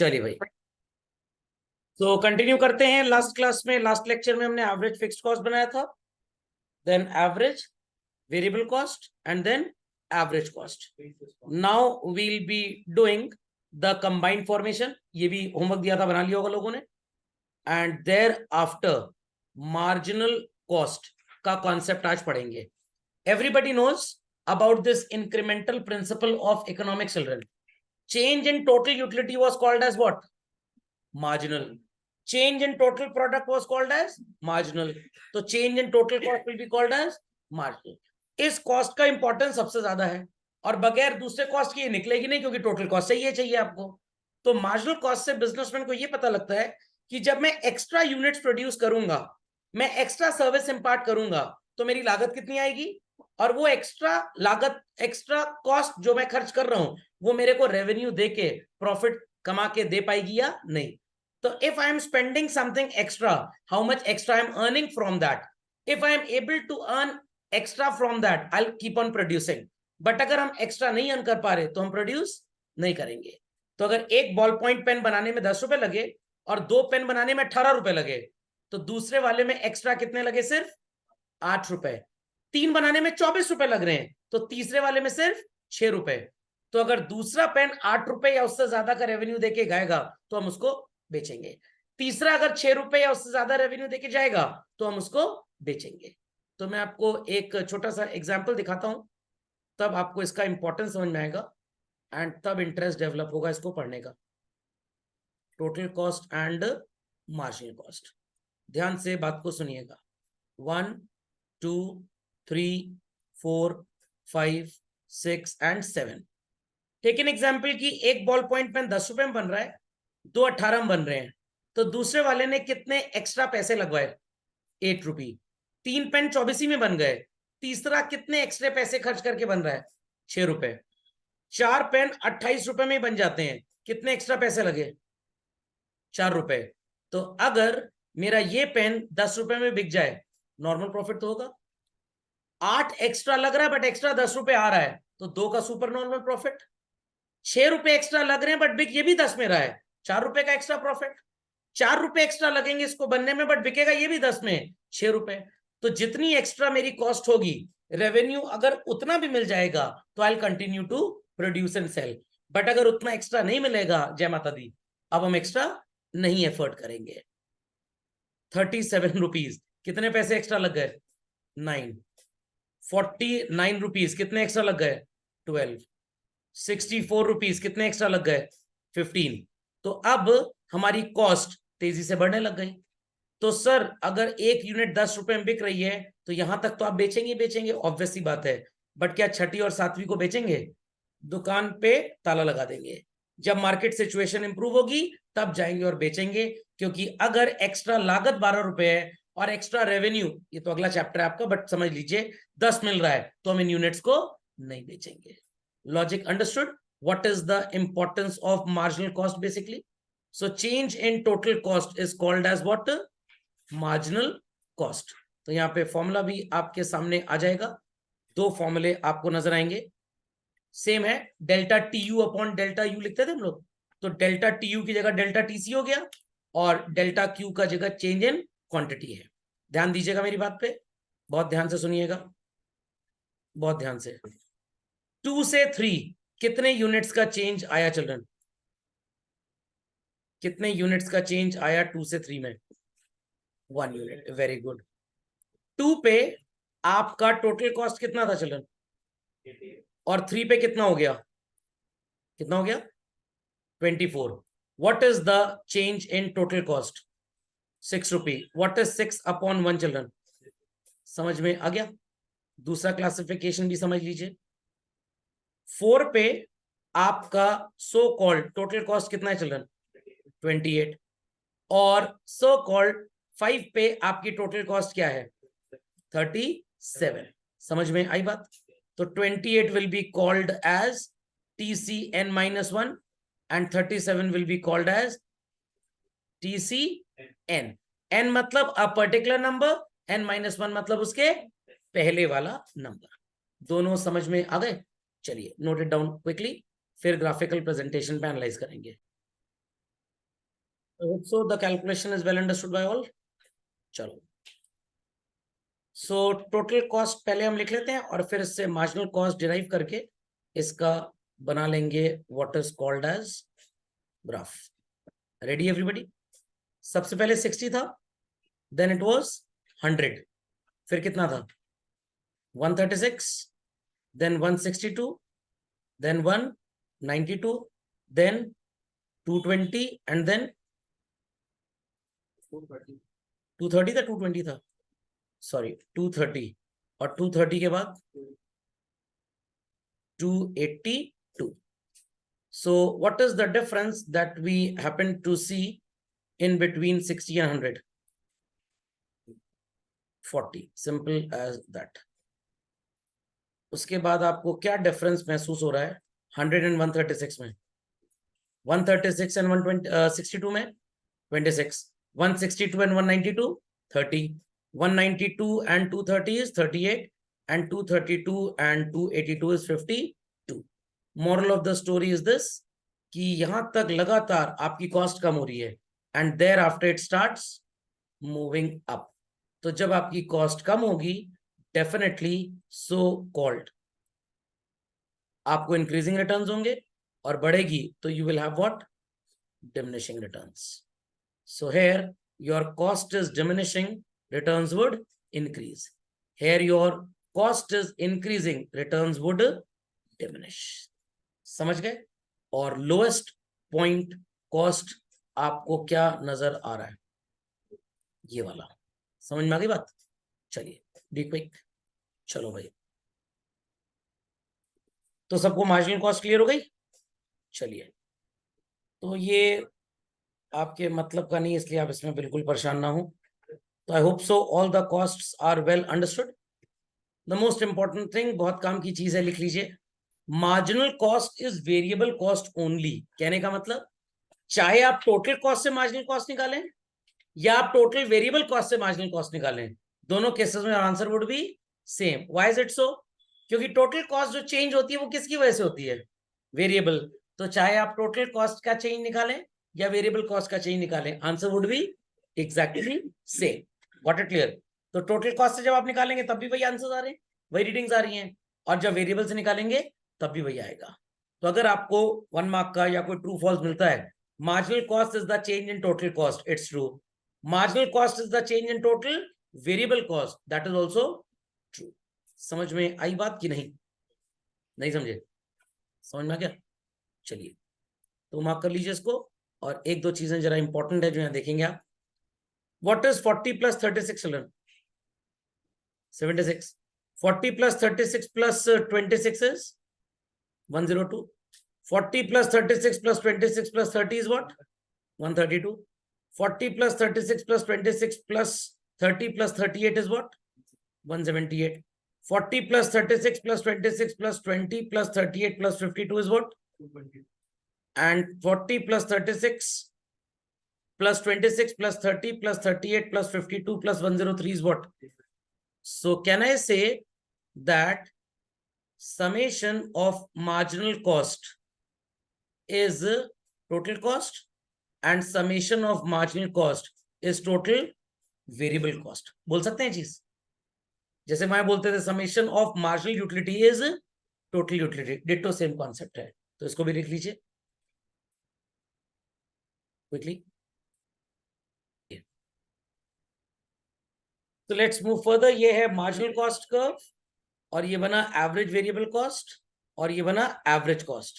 चलिए भाई, तो कंटिन्यू करते हैं। लास्ट क्लास में, लास्ट लेक्चर में हमने एवरेज फिक्स्ड कॉस्ट बनाया था, then average variable cost and then average cost. Now we'll be doing the combined formation. ये भी होमवर्क दिया था, बना लिया होगा लोगों ने। And thereafter marginal cost का कॉन्सेप्ट आज पढ़ेंगे। Everybody knows about this incremental principle of economics children. Change in total utility was called as what? Marginal. Change in total product was called as marginal. तो change in total cost will be called as marginal. इस cost का importance सबसे ज्यादा है और बगैर दूसरे cost के ये निकलेगी नहीं, क्योंकि टोटल कॉस्ट चाहिए आपको। तो मार्जिनल कॉस्ट से बिजनेसमैन को ये पता लगता है कि जब मैं एक्स्ट्रा यूनिट्स प्रोड्यूस करूंगा, मैं एक्स्ट्रा सर्विस इंपार्ट करूंगा, तो मेरी लागत कितनी आएगी, और वो एक्स्ट्रा लागत, एक्स्ट्रा कॉस्ट जो मैं खर्च कर रहा हूं, वो मेरे को रेवेन्यू दे के, प्रॉफिट कमा के दे पाएगी या नहीं। तो if I am spending something extra, how much extra I am earning from that. If I am able to earn extra from that, I will keep on producing. But अगर हम extra नहीं earn कर पा रहे तो हम produce नहीं करेंगे। तो अगर एक बॉल पॉइंट पेन बनाने में 10 रुपए लगे और 2 पेन बनाने में 18 रुपए लगे, तो दूसरे वाले में एक्स्ट्रा कितने लगे? सिर्फ 8 रुपए। 3 बनाने में 24 रुपए लग रहे हैं, तो तीसरे वाले में सिर्फ 6 रुपए। तो अगर दूसरा पेन 8 रुपए या उससे ज्यादा का रेवेन्यू देके जाएगा तो हम उसको बेचेंगे। तीसरा अगर 6 रुपए या उससे ज्यादा रेवेन्यू देके जाएगा तो हम उसको बेचेंगे। तो मैं आपको एक छोटा सा एग्जांपल दिखाता हूं, तब आपको इसका इंपॉर्टेंस समझ में आएगा एंड तब इंटरेस्ट डेवलप होगा इसको पढ़ने का। Total cost and marginal cost, ध्यान से बात को सुनिएगा। 1 2 3 4 5 6 एंड 7। टेक एन एग्जाम्पल की एक बॉल पॉइंट पेन 10 रुपए में बन रहा है, 2 18 में बन रहे हैं, तो दूसरे वाले ने कितने एक्स्ट्रा पैसे लगवाए? 8 रुपी। 3 पेन 24 में बन गए, तीसरा कितने एक्स्ट्रा पैसे खर्च करके बन रहा है? 6 रुपए। 4 पेन 28 रुपए में बन जाते हैं, कितने एक्स्ट्रा पैसे लगे? 4 रुपए। तो अगर मेरा ये पेन 10 रुपए में बिक जाए, नॉर्मल प्रॉफिट तो होगा। 8 एक्स्ट्रा लग रहा है बट एक्स्ट्रा 10 रुपए आ रहा है, तो 2 का सुपर नॉर्मल प्रॉफिट। 6 रुपए एक्स्ट्रा लग रहे हैं बट बिक ये भी 10 में रहा है, 4 रुपए का एक्स्ट्रा प्रॉफिट। 4 रुपए एक्स्ट्रा लगेंगे इसको बनने में बट बिकेगा ये भी 10 में, 6 रुपए। तो जितनी एक्स्ट्रा मेरी कॉस्ट होगी, रेवेन्यू अगर उतना भी मिल जाएगा तो I will continue to produce and sell. But अगर उतना एक्स्ट्रा नहीं मिलेगा, जय माता दी, अब हम एक्स्ट्रा नहीं एफर्ट करेंगे। 37 रुपीज, कितने पैसे एक्स्ट्रा लग गए? 9। 49 रुपीज, कितने एक्स्ट्रा लग गए? 12। 64 रुपीज, कितने एक्स्ट्रा लग गए? 15। तो अब हमारी कॉस्ट तेजी से बढ़ने लग गई। तो सर अगर एक यूनिट 10 रुपए में बिक रही है तो यहां तक तो आप बेचेंगे, ऑब्वियस सी बात है। बट क्या छठी और सातवीं को बेचेंगे? दुकान पे ताला लगा देंगे। जब मार्केट सिचुएशन इंप्रूव होगी तब जाएंगे और बेचेंगे, क्योंकि अगर एक्स्ट्रा लागत 12 रुपए है और एक्स्ट्रा रेवेन्यू, ये तो अगला चैप्टर है आपका, बट समझ लीजिए 10 मिल रहा है, तो हम इन यूनिट्स को नहीं बेचेंगे। Logic understood? What is the importance of marginal cost basically? So change in total cost is called as what? Marginal cost. तो यहाँ पे फॉर्मूला भी आपके सामने आ जाएगा, 2 फॉर्मूले आपको नजर आएंगे, सेम है। Delta T U upon delta U लिखते थे हम लोग, तो डेल्टा टी यू की जगह डेल्टा टी सी हो गया और डेल्टा क्यू का जगह चेंज इन क्वांटिटी है। ध्यान दीजिएगा मेरी बात पे, बहुत ध्यान से सुनिएगा, बहुत ध्यान से। 2 से 3 कितने यूनिट्स का चेंज आया चिल्ड्रन? कितने यूनिट्स का चेंज आया 2 से 3 में? 1 यूनिट। Very good. 2 पे आपका टोटल कॉस्ट कितना था चिल्ड्रन? और 3 पे कितना हो गया? कितना हो गया? 24। What is the change in total cost? 6 rupee. What is 6 upon 1 children? समझ में आ गया? दूसरा क्लासिफिकेशन भी समझ लीजिए। 4 पे आपका सो कॉल्ड टोटल कॉस्ट कितना है चिल्ड्रन? 28। और सो कॉल्ड 5 पे आपकी टोटल कॉस्ट क्या है? 37। समझ में आई बात? तो 28 will be called as TCN -1 and 37 will be called as TCN। N मतलब अ पर्टिकुलर नंबर, N-1 मतलब उसके पहले वाला नंबर। दोनों समझ में आ गए? चलिए नोट इट डाउन क्विकली, फिर ग्राफिकल प्रेजेंटेशन पे एनालाइज करेंगे। So the calculation is well understood by all. चलो, सो टोटल कॉस्ट पहले हम लिख लेते हैं और फिर इससे मार्जिनल कॉस्ट डिराइव करके इसका बना लेंगे what is called as graph. Ready everybody? सबसे पहले 60 था, देन इट वाज 100, फिर कितना था 136, then 162, then 192, then 220 and then 230 था, 220 था, सॉरी 230, और 230 के बाद 282. So what is the difference that we happen to see in between 60 and 100? 40. Simple as that. उसके बाद आपको क्या डिफरेंस महसूस हो रहा है 100 and 136 में? 136 and 162 में 26, 162 and 192 30, 192 and 230 is 38, and 232 and 282 is 52. Moral of the story is this कि यहां तक लगातार आपकी कॉस्ट कम हो रही है and thereafter it starts moving up. तो जब आपकी कॉस्ट कम होगी डेफिनेटली सो कॉल्ड आपको इंक्रीजिंग रिटर्न्स होंगे, और बढ़ेगी तो you will have what? Diminishing returns. So here your cost is diminishing, returns would increase. Here your cost is increasing, returns would diminish. समझ गए? और लोएस्ट पॉइंट कॉस्ट आपको क्या नजर आ रहा है? ये वाला. समझ में आ गई बात? चलिए बी क्विक. चलो भाई, तो सबको मार्जिनल कॉस्ट क्लियर हो गई? चलिए, तो ये आपके मतलब का नहीं, इसलिए आप इसमें बिल्कुल परेशान ना हो. तो I hope so all the costs are well understood. The most important thing, बहुत काम की चीज है, लिख लीजिए. Marginal cost is variable cost only. कहने का मतलब, चाहे आप टोटल कॉस्ट से मार्जिनल कॉस्ट निकालें या आप टोटल वेरिएबल कॉस्ट से मार्जिनल कॉस्ट निकालें, दोनों केसेस में answer would be same. Why is it so? क्योंकि टोटल कॉस्ट जो चेंज होती है वो किसकी वजह से होती है? वेरिएबल. तो चाहे आप टोटल कॉस्ट का चेंज निकालें या वेरिएबल कॉस्ट का चेंज निकालें, answer would B exactly same. Got it clear? तो टोटल कॉस्ट से जब आप निकालेंगे तब भी वही आंसर आ रहे हैं, वही रीडिंग्स आ रही हैं, और जब वेरिएबल से निकालेंगे तब भी वही आएगा. तो अगर आपको 1 मार्क का या कोई ट्रू फॉल्स मिलता है, marginal cost is the change in total cost, it's true. Marginal cost is the change in total variable cost, that is also true. समझ में आई बात कि नहीं? नहीं समझे? समझ में आ गया? चलिए, तो मार्क कर लीजिए इसको. और एक दो चीजें जरा इंपॉर्टेंट है जो यहां देखेंगे आप. What is 40 plus 36 children? 76. 40 plus 36 plus 26 is 102. 40 plus 36 plus 26 plus 30 is what? 132. 40 plus 36 plus 26 plus 30 plus 38 is what? 178. 40 plus 36 plus 26 plus 20 plus 38 plus 52 is what? 220. And 40 plus 36 plus 26 plus 30 plus 38 plus 52 plus 103 is what? So can I say that summation of marginal cost is total cost and summation of marginal cost is total variable cost? बोल सकते हैं चीज? जैसे मैं बोलते थे summation of marginal utility is total utility, ditto same concept है. तो इसको भी लिख लीजिए क्विकली. तो लेट्स मूव फर्दर. ये है मार्जिनल कॉस्ट कर्व, और ये बना एवरेज वेरिएबल कॉस्ट, और ये बना एवरेज कॉस्ट.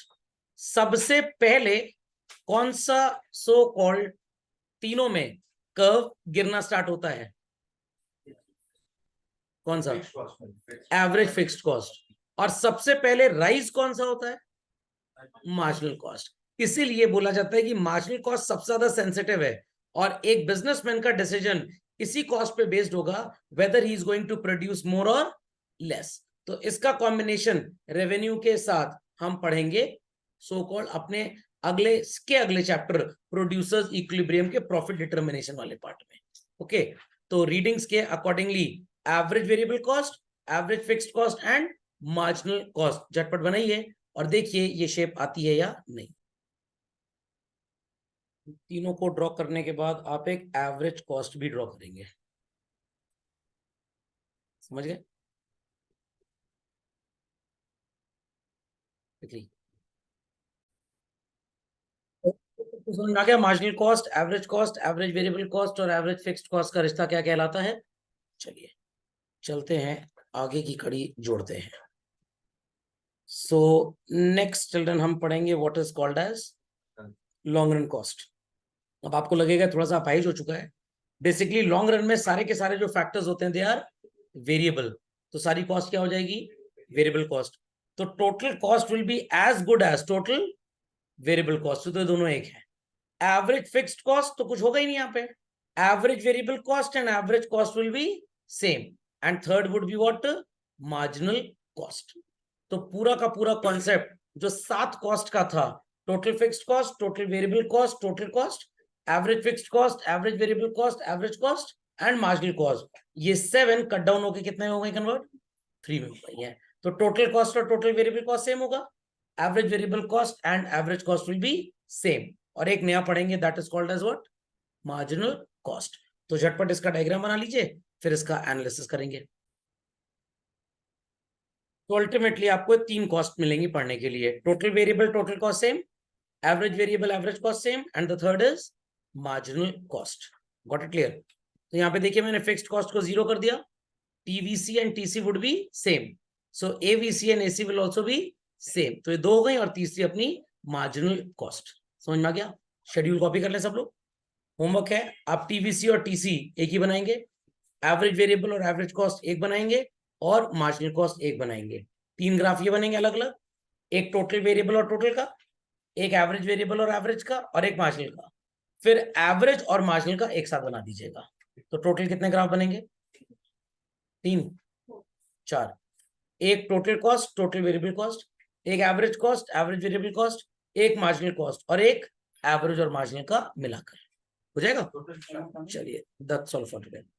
सबसे पहले कौन सा सो कॉल्ड तीनों में कर्व गिरना स्टार्ट होता है? कौन सा? Average fixed cost. और सबसे पहले राइज कौन सा होता है? Marginal cost. इसीलिए बोला जाता है कि मार्जिनल कॉस्ट सबसे ज्यादा सेंसिटिव है, और एक बिजनेसमैन का डिसीजन इसी कॉस्ट पे बेस्ड होगा whether he is going to produce more और लेस. तो इसका कॉम्बिनेशन रेवेन्यू के साथ हम पढ़ेंगे सो कॉल्ड अपने अगले चैप्टर प्रोड्यूसर्स इक्विलिब्रियम के प्रॉफिट डिटर्मिनेशन वाले पार्ट में. ओके, तो रीडिंग्स के accordingly average variable cost, average fixed cost and marginal cost झटपट बनाइए और देखिए ये शेप आती है या नहीं. तीनों को ड्रॉ करने के बाद आप एक एवरेज कॉस्ट भी ड्रॉ करेंगे, समझ गए? तो समझ में आ गया marginal cost, average variable cost और एवरेज फिक्स्ड कॉस्ट का रिश्ता क्या कहलाता है। चलिए चलते हैं, आगे की कड़ी जोड़ते हैं। सो नेक्स्ट चिल्ड्रन हम पढ़ेंगे what is called as long run cost. अब आपको लगेगा थोड़ा सा अपाहिज हो चुका है। बेसिकली लॉन्ग रन में सारे के सारे जो फैक्टर्स होते हैं दे आर वेरिएबल, तो सारी कॉस्ट क्या हो जाएगी, वेरिएबल कॉस्ट। तो total cost will be as good as total variable cost, तो दोनों एक है। एवरेज फिक्स्ड कॉस्ट तो कुछ होगा ही नहीं यहाँ पे, average variable cost and average cost will be same, and third would be what, marginal cost. तो पूरा का पूरा कॉन्सेप्ट जो 7 कॉस्ट का था, total fixed cost, total variable cost, total cost, average fixed cost, average variable cost, average cost and marginal cost, ये 7 cut down होके कितने हो गए कन्वर्ट, 3 में हो गई है। तो टोटल कॉस्ट और टोटल वेरिएबल कॉस्ट सेम होगा, average variable cost and average cost will be same, और एक नया पढ़ेंगे that is called as what, marginal cost. तो झटपट इसका डायग्राम बना लीजिए, फिर इसका एनालिसिस करेंगे। तो अल्टीमेटली आपको 3 कॉस्ट मिलेंगी पढ़ने के लिए, total variable total cost same, average variable average cost same, and the third is marginal cost. Got it clear? तो यहाँ पे देखिए मैंने फिक्स्ड कॉस्ट को 0 कर दिया, TVC and TC would be same, so AVC and AC will also be same. तो ये 2 हो गई, और तीसरी अपनी मार्जिनल कॉस्ट। समझ में आ गया? शेड्यूल कॉपी कर ले सब लोग, होमवर्क है। आप टीवीसी और टीसी एक ही बनाएंगे, एवरेज वेरिएबल और एवरेज कॉस्ट एक बनाएंगे, और मार्जिनल कॉस्ट एक बनाएंगे। 3 ग्राफ ये बनेंगे अलग अलग, एक टोटल वेरिएबल और टोटल का, एक एवरेज वेरिएबल और एवरेज का, और एक मार्जिनल का। फिर एवरेज और मार्जिनल का एक साथ बना दीजिएगा। तो टोटल कितने ग्राफ बनेंगे, 3 4, एक total cost total variable cost, एक average cost average variable cost, एक मार्जिनल कॉस्ट, और एक एवरेज और मार्जिनल का मिलाकर हो जाएगा। चलिए दैट्स ऑल फॉर टुडे।